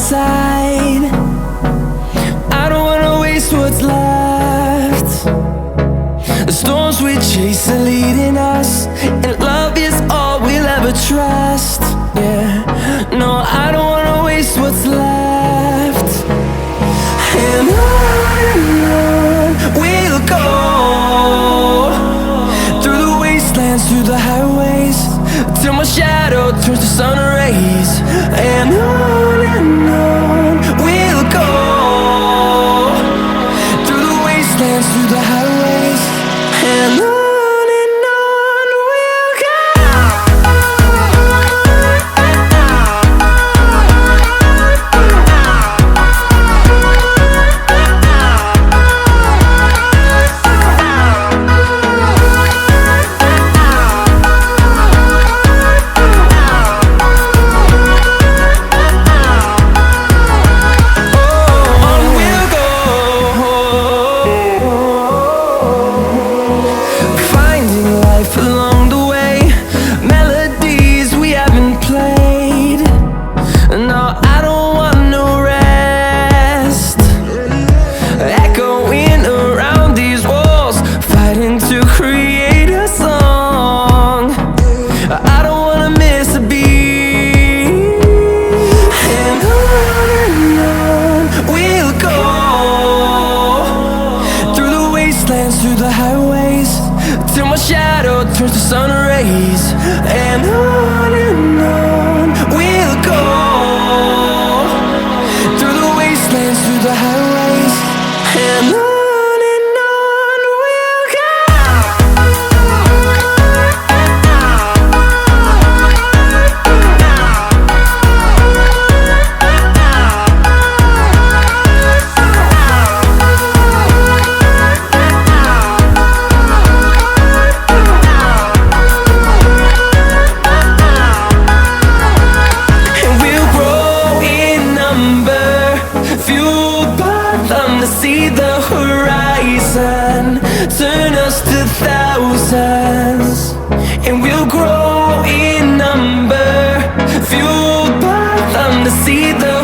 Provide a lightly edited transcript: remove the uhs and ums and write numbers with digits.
inside. I don't wanna waste what's left. The storms we chase are leading us, and love is all we'll ever trust. Yeah, no, I don't wanna waste what's left. And on we'll go, through the wastelands, through the highways, till my shadow turns to sun rays. And on we'll go, through the wastelands, through the highways, and on we'll go. Along the way, melodies we haven't played. No, I don't want no rest. Echoing around these walls, fighting to create a song. I don't wanna miss a beat. And on we'll go, through the wastelands, through the highways, till my shadow turns to sun rays. And on we'll go, through the wastelands, through the highways, and on we'll go. See the horizon turn us to thousands, and we'll grow in number, fueled by them to see the